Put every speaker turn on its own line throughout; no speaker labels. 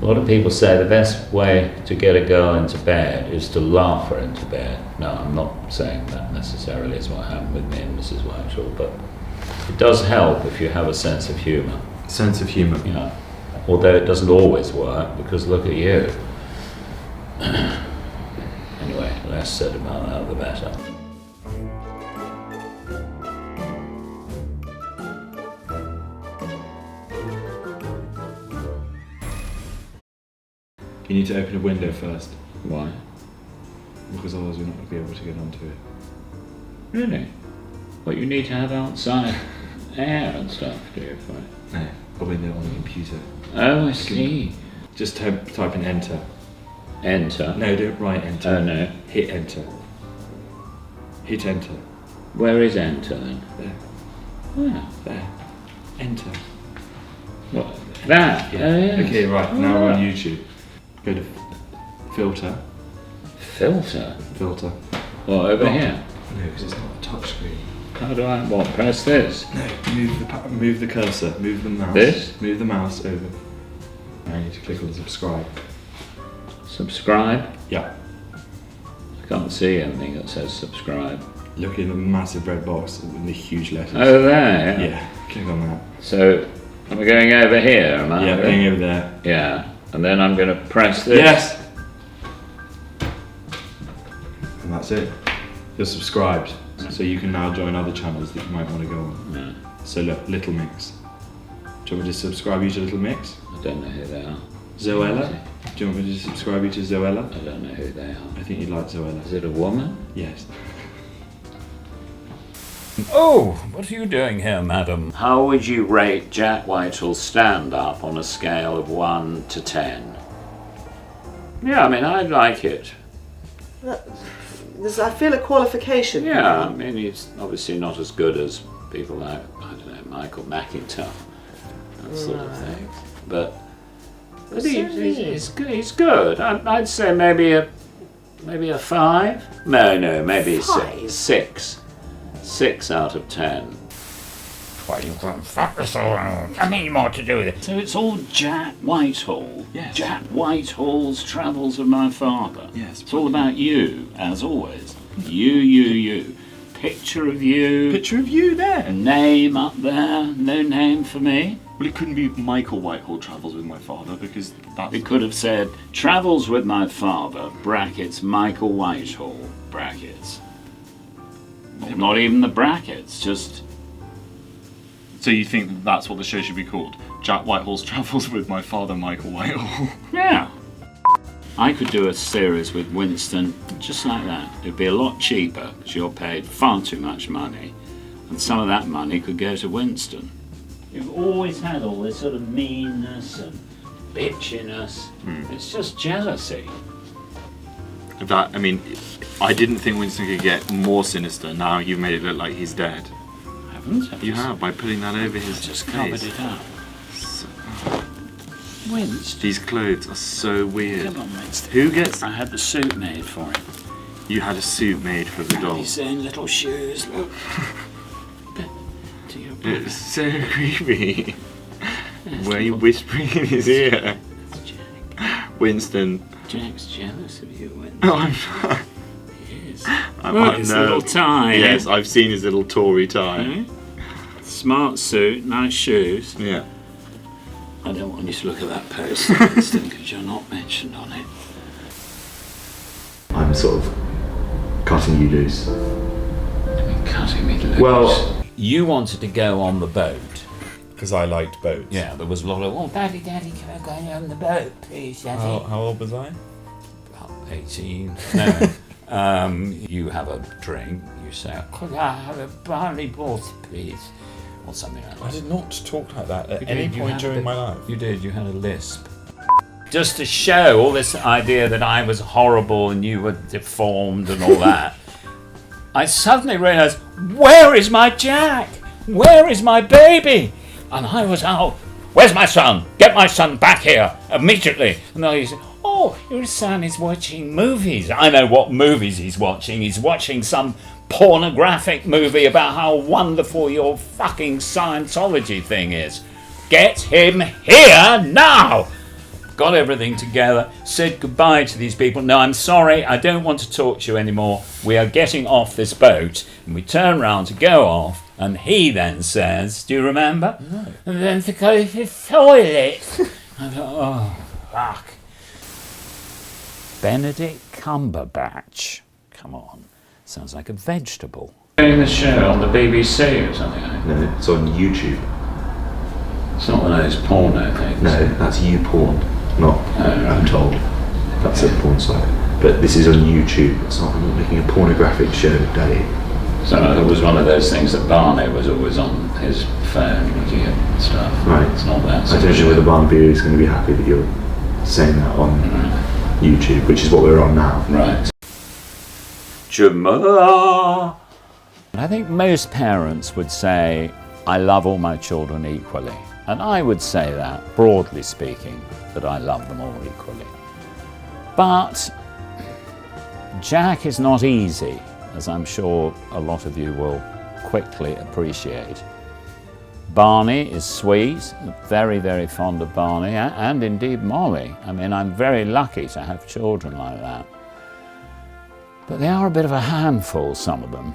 A lot of people say the best way to get a girl into bed is to laugh her into bed. No, I'm not saying that necessarily is what happened with me and Mrs. Whitehall, but it does help if you have a sense of humour.
Sense of humour.
Yeah. Although it doesn't always work, because look at you. Anyway, less said about that, the better.
You need to open a window first,
Why?
because otherwise we're not going to be able to get onto it.
Really? What, you need to have outside air and stuff, do you?
No, a window on the computer.
Oh, I see.
Just type in enter.
Enter?
No, don't write enter.
Oh, no.
Hit enter. Hit enter.
Where is enter then?
There.
Where?
There. Enter.
What? That?
Yeah.
Oh, yes.
Okay, right, now we're on YouTube. Go to filter.
Filter?
Filter.
What, over
Oh.
here?
No, because it's not a touch screen.
How do I, what, press this?
No, move the cursor, move the mouse.
This?
Move the mouse over. Now you need to click on subscribe.
Subscribe?
Yeah.
I can't see anything that says subscribe.
Look in the massive red box with the huge letters.
Oh, there?
Yeah, click on that.
So, am I going over here, am I?
Yeah, going over there.
Yeah. And then I'm going to press this?
Yes! And that's it. You're subscribed. So you can now join other channels that you might want to go on.
Yeah.
So look, Little Mix. Do you want me to subscribe you to Little Mix?
I don't know who they are.
Zoella? Do you want me to subscribe you to Zoella?
I don't know who they are.
I think you'd like Zoella.
Is it a woman?
Yes.
Oh, what are you doing here, madam? How would you rate Jack Whitehall's stand-up on a scale of 1 to 10? Yeah, I mean, I like it.
I feel a qualification.
Yeah, I mean, he's obviously not as good as people like, I don't know, Michael McIntyre, that sort of thing. But he's good. He's good. I'd say maybe a 5. No, maybe a 6. 6 out of 10.
Why, you've got nothing more to do with it.
So it's all Jack Whitehall.
Yes.
Jack Whitehall's Travels with My Father.
Yes.
It's all about you, as always. You. Picture of you.
Picture of you there.
A name up there. No name for me.
Well, it couldn't be Michael Whitehall Travels with My Father because that's...
We could have said Travels with My Father, brackets, Michael Whitehall, brackets. Well, not even the brackets, just...
So you think that's what the show should be called? Jack Whitehall's Travels with My Father, Michael Whitehall.
Yeah. I could do a series with Winston just like that. It'd be a lot cheaper because you're paid far too much money, and some of that money could go to Winston. You've always had all this sort of meanness and bitchiness. It's just jealousy.
That, I mean, I didn't think Winston could get more sinister. Now you've made it look like he's dead.
Haven't
You have, by putting that over his
just
face.
covered it up. Winston.
These clothes are so weird.
Come on, Winston.
Who gets...
I had the suit made for him.
You had a suit made for the doll.
His own little shoes, look. To your brother.
It's so creepy.
Yes,
Were you
little-
whispering in his ear?
That's Jack.
Winston.
Jack's jealous of you, Winston.
No, I'm not.
He is.
I'm
Look,
not,
his
no.
little tie.
Yes, I've seen his little Tory tie.
Eh? Smart suit, nice shoes.
Yeah.
I don't want you to look at that post, Winston, because you're not mentioned on it.
I'm sort of cutting you loose.
Cutting me loose.
Well...
You wanted to go on the boat.
Because I liked boats.
Yeah, there was a lot of, oh, Daddy, can I go on the boat, please, Daddy?
How old was I?
About 18. No. You have a drink, you say, could I have a barley port, please? Or something like that.
I did not talk like that at
You
any
did, you
point
had
during
a-
my life.
You did, you had a lisp. Just to show all this idea that I was horrible and you were deformed and all that, I suddenly realised, where is my Jack? Where is my baby? And I was out, where's my son? Get my son back here, immediately. And then he said, oh, your son is watching movies. I know what movies he's watching. He's watching some pornographic movie about how wonderful your fucking Scientology thing is. Get him here now! got everything together, said goodbye to these people. No, I'm sorry, I don't want to talk to you anymore. We are getting off this boat. And we turn round to go off, and he then says, do you remember? No. And then to go to the toilet. I thought, oh, fuck. Benedict Cumberbatch. Come on. Sounds like a vegetable. Doing the show on the BBC or something like that?
No, it's on YouTube.
It's not one of those porno things.
No, that's YouPorn, not I'm told. That's a porn site. But this is on YouTube. It's not, I'm not making a pornographic show, Daddy.
So it was one of those things that Barney was always on his phone looking at stuff.
Right.
It's not that.
I don't know whether Barnaby is going to be happy that you're saying that on YouTube, which is what we're on now.
Right. Jamala. I think most parents would say, I love all my children equally. And I would say that, broadly speaking, that I love them all equally. But Jack is not easy, as I'm sure a lot of you will quickly appreciate. Barney is sweet, very, very fond of Barney, and indeed Molly. I mean, I'm very lucky to have children like that. But they are a bit of a handful, some of them.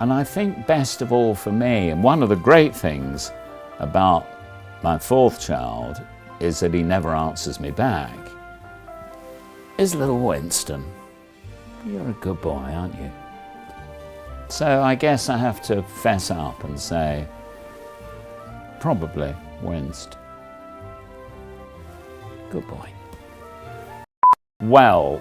And I think best of all for me, and one of the great things about my fourth child is that he never answers me back, is little Winston. You're a good boy, aren't you? So I guess I have to fess up and say, probably Winst. Good boy. Well,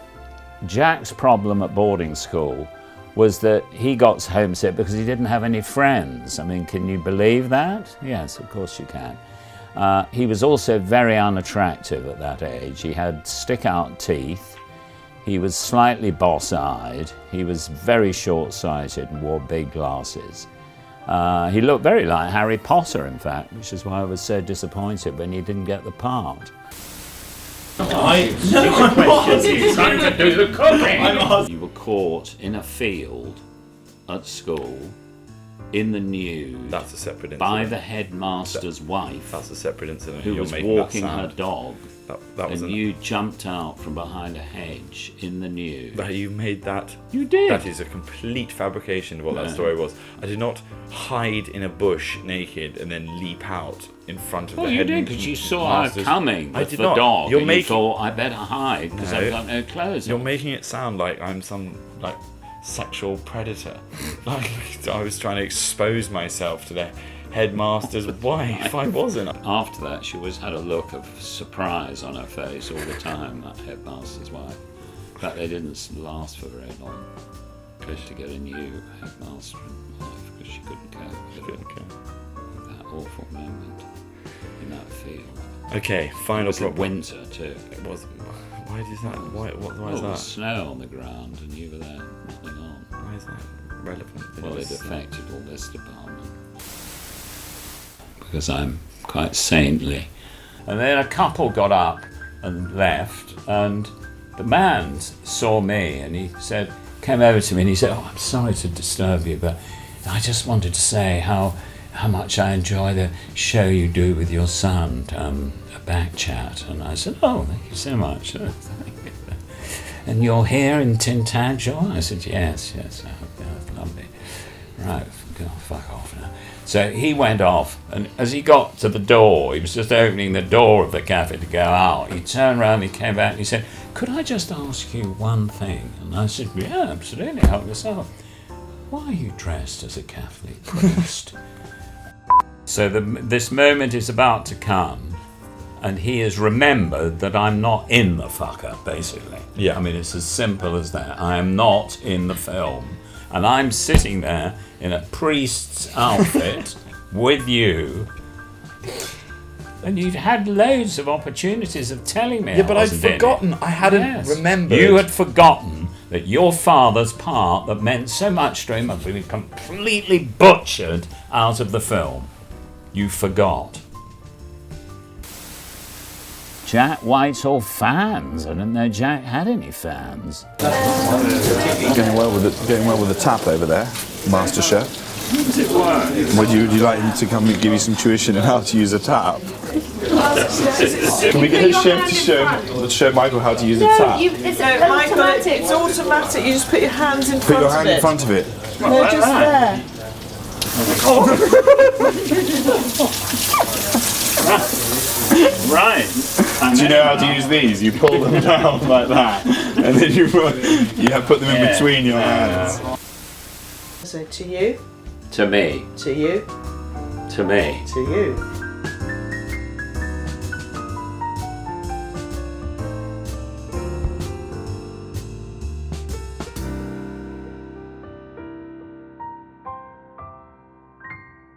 Jack's problem at boarding school was that he got homesick because he didn't have any friends. I mean, can you believe that? Yes, of course you can. He was also very unattractive at that age. He had stick-out teeth. He was slightly boss-eyed. He was very short-sighted and wore big glasses. He looked very like Harry Potter, in fact, which is why I was so disappointed when he didn't get the part.
I'm trying to do the cooking.
You were caught in a field at school in the nude
That's a separate incident.
by the headmaster's wife
That's a separate incident.
who
You're
was
making
walking
that
her
sound.
dog,
That was
and you jumped out from behind a hedge in the nude.
That you made that.
You did.
That is a complete fabrication of what that story was. I did not hide in a bush naked and then leap out in front of
Well,
the
you
head.
did, because you saw her coming
I
with
did
the
not.
dog,
You're
and
making.
you thought, I better hide because
No.
I've got no clothes
You're
on.
making it sound like I'm some sexual predator. Like I was trying to expose myself to the headmaster's wife. I wasn't.
After that, she always had a look of surprise on her face all the time, that headmaster's wife. In fact, they didn't last for very long. To get a new headmaster wife because she couldn't cope with that awful moment in that field.
Okay,
It
final
was in
problem.
winter too.
It was. Why is that? Why is
There was
that?
snow on the ground and you were there, nothing on.
Why is that relevant?
Well, it affected all this department. Because I'm quite saintly. And then a couple got up and left, and the man saw me and he said, came over to me and he said, oh, I'm sorry to disturb you, but I just wanted to say how much I enjoy the show you do with your son, a back chat. And I said, oh, thank you so much. And you're here in Tintagel? I said, yes, that's lovely. Right, go fuck off now. So he went off, and as he got to the door, he was just opening the door of the cafe to go out. He turned around, he came back, and he said, could I just ask you one thing? And I said, yeah, absolutely, help yourself. Why are you dressed as a Catholic priest? So this moment is about to come, and he has remembered that I'm not in the fucker, basically.
Yeah.
I mean, it's as simple as that. I am not in the film. And I'm sitting there in a priest's outfit with you. And you'd had loads of opportunities of telling me.
Yeah, but I'd
wasn't in it.
forgotten. I hadn't remembered.
You had forgotten that your father's part that meant so much to him had been completely butchered out of the film. You forgot. Jack Whitehall fans. I didn't know Jack had any fans.
Going well with the tap over there, Master Chef.
does it work?
Would you like him to come and give you some tuition on how to use a tap? Can we get a chef to show Michael how to use a tap?
It's
Michael,
automatic.
it's automatic. You just put your hands in
Put
front
your
of
hand
it.
in front of it.
No, just there.
Right.
Do you know how to use these? You pull them down like that, and then you put them in between your hands.
So to you,
To me.
to you,
To me.
to you.